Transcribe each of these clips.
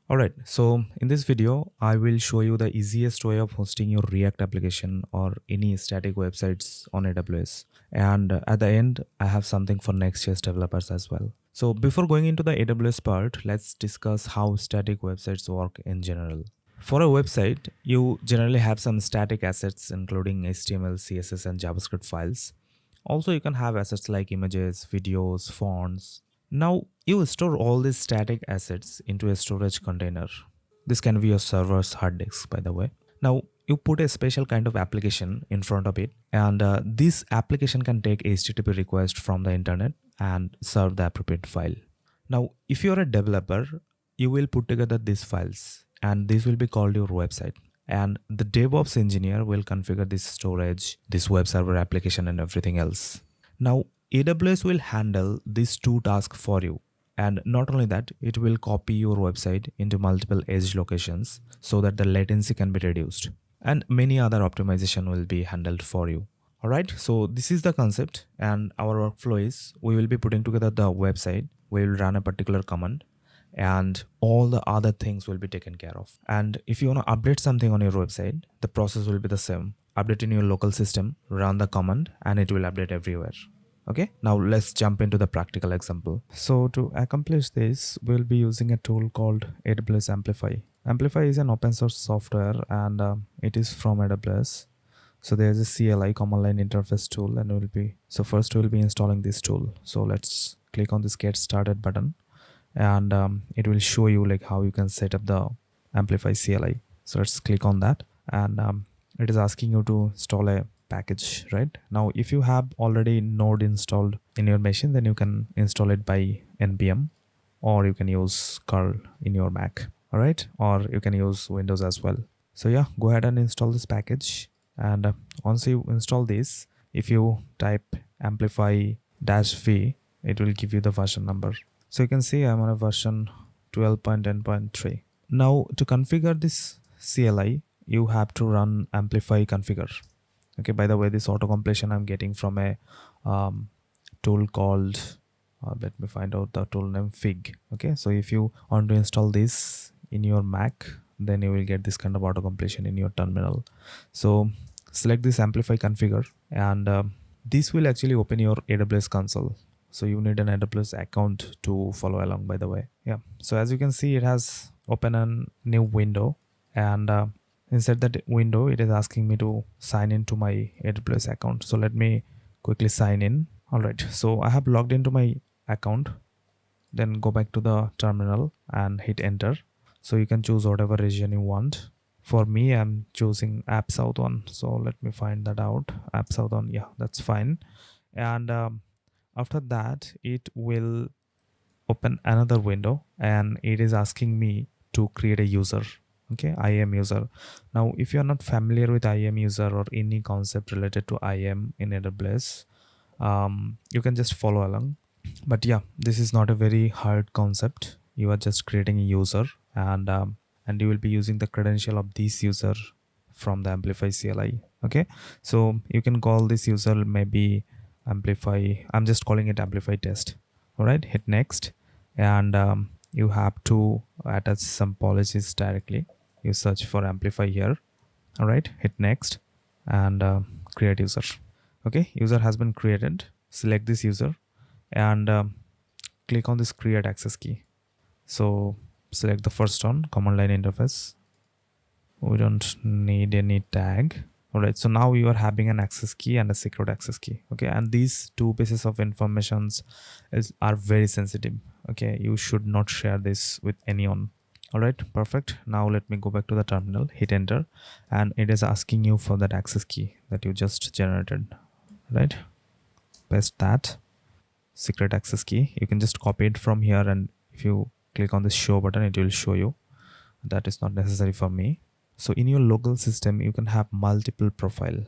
Alright, so in this video, I will show you the easiest way of hosting your React application or any static websites on AWS. And at the end, I have something for Next.js developers as well. So before going into the AWS part, let's discuss how static websites work in general. For a website, you generally have some static assets including HTML, CSS, and JavaScript files. Also, you can have assets like images, videos, fonts. Now, you store all these static assets into a storage container. This can be your server's hard disk, by the way. Now, you put a special kind of application in front of it, and this application can take HTTP request from the internet and serve the appropriate file. Now, if you're a developer, you will put together these files, and this will be called your website. And the DevOps engineer will configure this storage, this web server application, and everything else. Now, AWS will handle these two tasks for you. And not only that, it will copy your website into multiple edge locations so that the latency can be reduced. And many other optimization will be handled for you. Alright, so this is the concept, and our workflow is we will be putting together the website, we will run a particular command, and all the other things will be taken care of. And if you want to update something on your website, the process will be the same. Update in your local system, run the command, and it will update everywhere. Okay, now let's jump into the practical example. So to accomplish this, we'll be using a tool called AWS Amplify. Amplify is an open source software, and it is from AWS. So there's a CLI, command line interface tool, and first we'll be installing this tool. So let's click on this get started button, and it will show you like how you can set up the Amplify CLI. So let's click on that, and it is asking you to install a package. Right now, if you have already Node installed in your machine, then you can install it by npm, or you can use curl in your Mac. All right, or you can use Windows as well. So yeah, go ahead and install this package, and once you install this, if you type amplify-v, it will give you the version number. So you can see I'm on a version 12.10.3. Now to configure this CLI, you have to run amplify configure. Okay, by the way, this auto completion I'm getting from a tool called let me find out the tool name, Fig. Okay, so if you want to install this in your Mac, then you will get this kind of auto completion in your terminal. So select this amplify configure, and this will actually open your AWS console. So you need an AWS account to follow along, by the way. Yeah, so as you can see, it has opened a new window, and inside that window, it is asking me to sign into my AWS account. So let me quickly sign in. All right, so I have logged into my account. Then go back to the terminal and hit enter. So you can choose whatever region you want. For me, I'm choosing App South 1. So let me find that out. App South 1, yeah, that's fine. And after that, it will open another window, and it is asking me to create a user. Okay, IAM user. Now, if you're not familiar with IAM user or any concept related to IAM in AWS, you can just follow along. But yeah, this is not a very hard concept. You are just creating a user, and you will be using the credential of this user from the Amplify CLI. Okay, so you can call this user maybe Amplify. I'm just calling it Amplify test. All right, hit next, and you have to attach some policies directly. You search for Amplify here. All right, hit next, and create user. Okay, user has been created. Select this user, and click on this create access key. So select the first one, command line interface. We don't need any tag. All right, so now you are having an access key and a secret access key. Okay, and these two pieces of informations are very sensitive. Okay, you should not share this with anyone. All right, perfect. Now let me go back to the terminal, hit enter, and it is asking you for that access key that you just generated. Right, paste that secret access key. You can just copy it from here, and if you click on this show button, it will show you. That is not necessary for me. So in your local system, you can have multiple profile.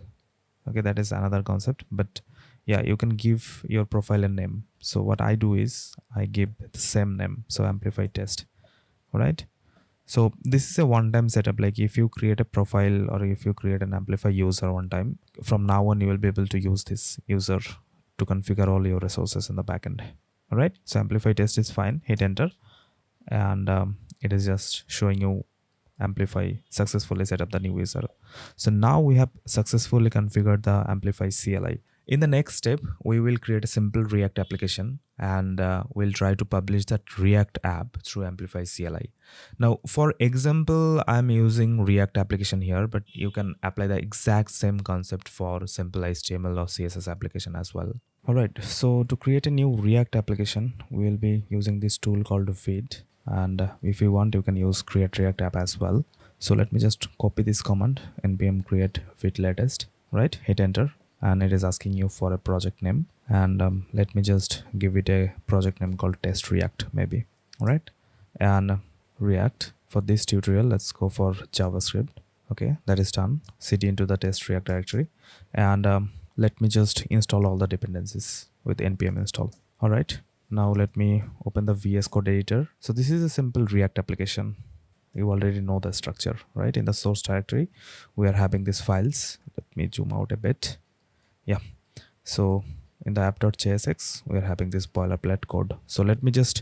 Okay, that is another concept, but yeah, you can give your profile a name. So what I do is I give the same name, so Amplify test. All right, so this is a one-time setup. Like if you create a profile or if you create an Amplify user one time, from now on you will be able to use this user to configure all your resources in the backend. All right, so Amplify test is fine. Hit enter, and it is just showing you Amplify successfully set up the new user. So now we have successfully configured the Amplify CLI. In the next step, we will create a simple React application, and we'll try to publish that React app through Amplify CLI. Now, for example, I'm using React application here, but you can apply the exact same concept for simple HTML or CSS application as well. All right, so to create a new React application, we will be using this tool called Feed. And if you want, you can use create React app as well. So let me just copy this command, npm create Feed latest, right? Hit enter, and it is asking you for a project name, and let me just give it a project name called test react maybe. All right, and React. For this tutorial, let's go for JavaScript. Okay, that is done. Cd into the test React directory, and let me just install all the dependencies with npm install. All right, now let me open the VS Code editor. So this is a simple React application. You already know the structure, right? In the source directory, we are having these files. Let me zoom out a bit. Yeah, so in the app.jsx, we are having this boilerplate code. So let me just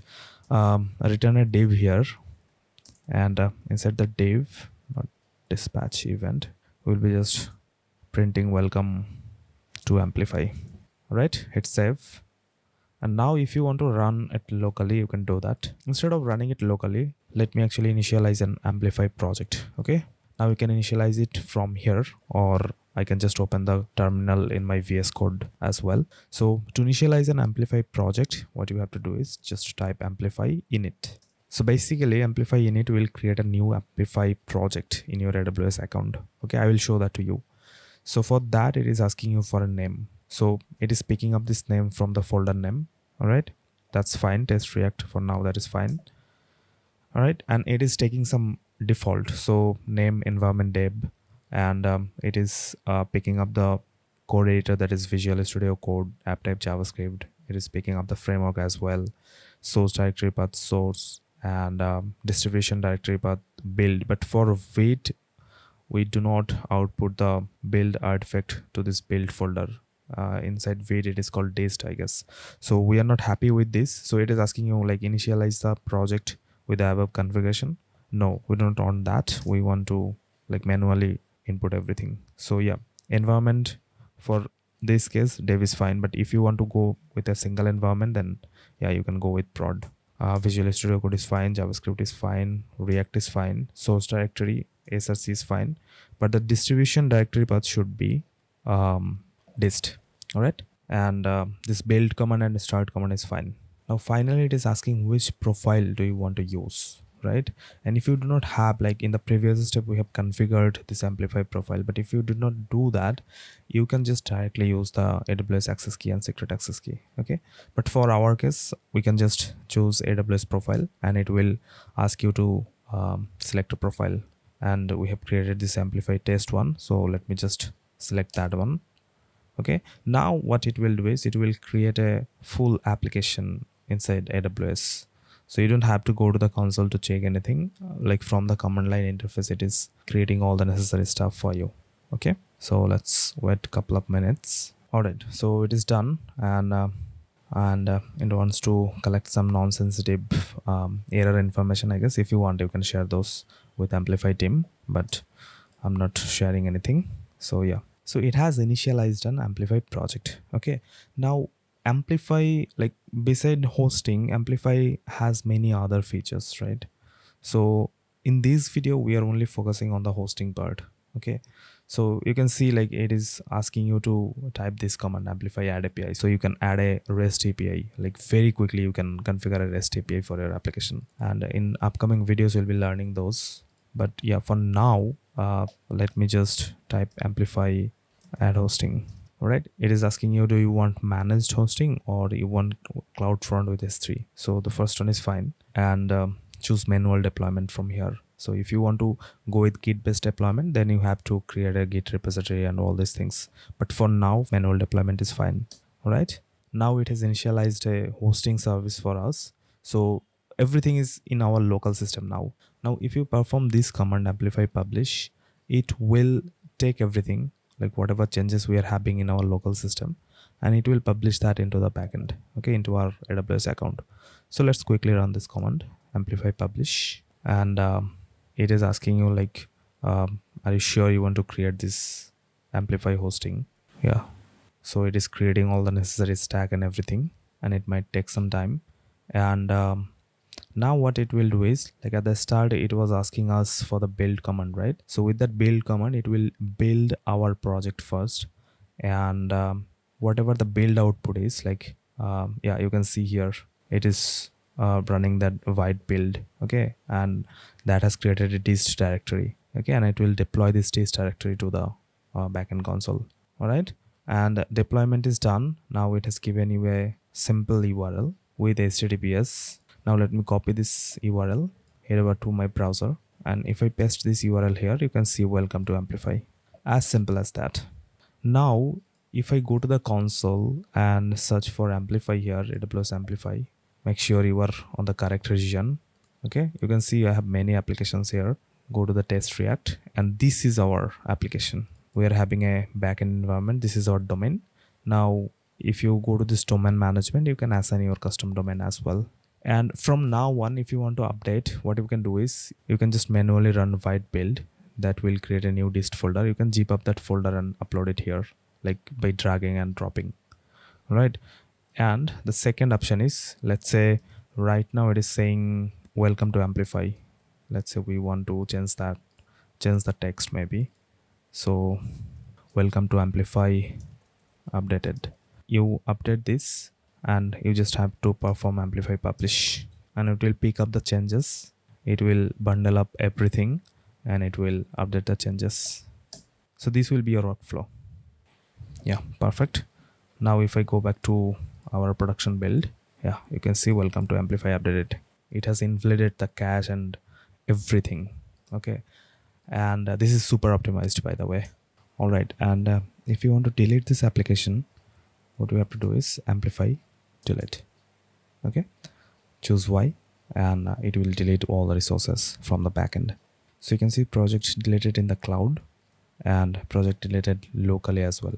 return a div here, and inside the div, not dispatch event, we'll be just printing welcome to Amplify. All right, hit save. And now if you want to run it locally, you can do that. Instead of running it locally, let me actually initialize an Amplify project. Okay, now you can initialize it from here, or I can just open the terminal in my VS Code as well. So to initialize an Amplify project, what you have to do is just type Amplify init. So basically Amplify init will create a new Amplify project in your AWS account. Okay, I will show that to you. So for that, it is asking you for a name. So it is picking up this name from the folder name. All right, that's fine. Test React for now, that is fine. All right, and it is taking some default, so name environment deb, and it is picking up the code editor, that is Visual Studio Code, app type JavaScript. It is picking up the framework as well, source directory path source, and distribution directory path build. But for Vite, we do not output the build artifact to this build folder. Inside Vite, it is called dist, I guess. So we are not happy with this. So it is asking you like initialize the project with the above configuration. No, we don't want that. We want to like manually input everything. So yeah, environment for this case dev is fine, but if you want to go with a single environment, then yeah, you can go with prod. Visual Studio Code is fine, JavaScript is fine, React is fine, source directory src is fine, but the distribution directory path should be dist. All right, and this build command and start command is fine. Now finally, it is asking which profile do you want to use, right? And if you do not have, like in the previous step, we have configured this Amplify profile, but if you do not do that, you can just directly use the AWS access key and secret access key. Okay, but for our case, we can just choose AWS profile, and it will ask you to select a profile, and we have created this Amplify test one. So let me just select that one. Okay, now what it will do is it will create a full application inside AWS. So you don't have to go to the console to check anything. Like from the command line interface, it is creating all the necessary stuff for you. Okay, so let's wait a couple of minutes. All right, so it is done, and it wants to collect some non-sensitive error information, I guess. If you want, you can share those with Amplify team, but I'm not sharing anything. So yeah, so it has initialized an Amplify project. Okay, now Amplify, like beside hosting, Amplify has many other features, right? So in this video, we are only focusing on the hosting part. Okay, so you can see like it is asking you to type this command Amplify add API. So you can add a REST API, like very quickly you can configure a REST API for your application, and in upcoming videos you'll be learning those. But yeah, for now, let me just type Amplify add hosting. All right, it is asking you, do you want managed hosting or you want CloudFront with S3? So the first one is fine, and choose manual deployment from here. So if you want to go with Git based deployment, then you have to create a Git repository and all these things. But for now, manual deployment is fine. All right, now it has initialized a hosting service for us. So everything is in our local system now. Now if you perform this command Amplify publish, it will take everything, like whatever changes we are having in our local system, and it will publish that into the backend, okay, into our AWS account. So let's quickly run this command Amplify publish, and it is asking you like, are you sure you want to create this Amplify hosting? Yeah, so it is creating all the necessary stack and everything, and it might take some time. And now what it will do is, like at the start it was asking us for the build command, right? So with that build command it will build our project first, and whatever the build output is, like yeah, you can see here it is running that white build, okay, and that has created a dist directory, okay, and it will deploy this dist directory to the backend console. All right, and deployment is done. Now it has given you a simple URL with HTTPS. Now let me copy this URL, head over to my browser, and if I paste this URL here, you can see welcome to Amplify. As simple as that. Now if I go to the console and search for Amplify here, AWS Amplify, make sure you are on the correct region. Okay, you can see I have many applications here. Go to the test React, and this is our application. We are having a backend environment. This is our domain. Now if you go to this domain management, you can assign your custom domain as well. And from now on, if you want to update, what you can do is you can just manually run white build. That will create a new dist folder. You can zip up that folder and upload it here, like by dragging and dropping. Right. And the second option is, let's say right now it is saying welcome to Amplify. Let's say we want to change the text maybe. So welcome to Amplify updated. You update this and you just have to perform Amplify publish, and it will pick up the changes. It will bundle up everything and it will update the changes. So this will be your workflow. Yeah, perfect. Now if I go back to our production build, yeah, you can see welcome to Amplify updated. It has inflated the cache and everything. Okay, and this is super optimized, by the way. All right, and if you want to delete this application, what we have to do is Amplify delete. Okay, choose Y, and it will delete all the resources from the backend. So you can see project deleted in the cloud and project deleted locally as well.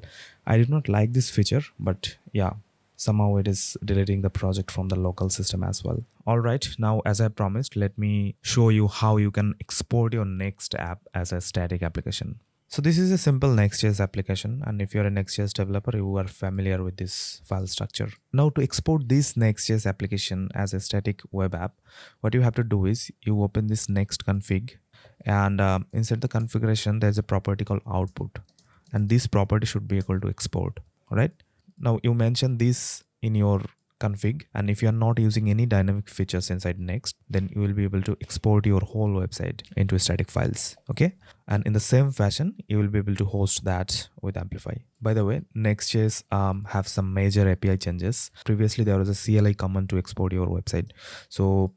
I did not like this feature, but yeah, somehow it is deleting the project from the local system as well. All right, now as I promised, let me show you how you can export your Next app as a static application. So this is a simple Next.js application, and if you're a Next.js developer, you are familiar with this file structure. Now to export this Next.js application as a static web app, what you have to do is you open this Next config, and inside the configuration there's a property called output, and this property should be equal to export. All right, now you mention this in your config, and if you are not using any dynamic features inside Next, then you will be able to export your whole website into static files. Okay, and in the same fashion you will be able to host that with Amplify. By the way, Next.js have some major API changes. Previously there was a CLI command to export your website, so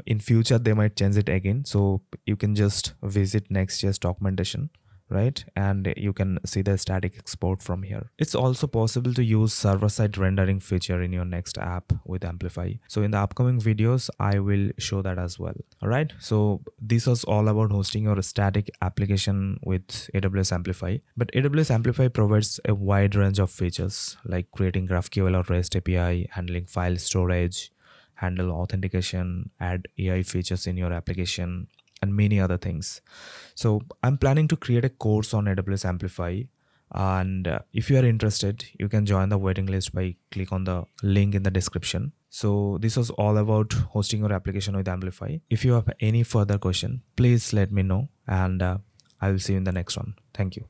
in future they might change it again. So you can just visit Next.js documentation, right, and you can see the static export from here. It's also possible to use server-side rendering feature in your Next app with Amplify. So in the upcoming videos I will show that as well. All right, so this was all about hosting your static application with AWS Amplify. But AWS Amplify provides a wide range of features like creating GraphQL or REST API, handling file storage, handle authentication, add AI features in your application, and many other things. So I'm planning to create a course on AWS Amplify, and if you are interested, you can join the waiting list by click on the link in the description. So this was all about hosting your application with Amplify. If you have any further question, please let me know, and I will see you in the next one. Thank you.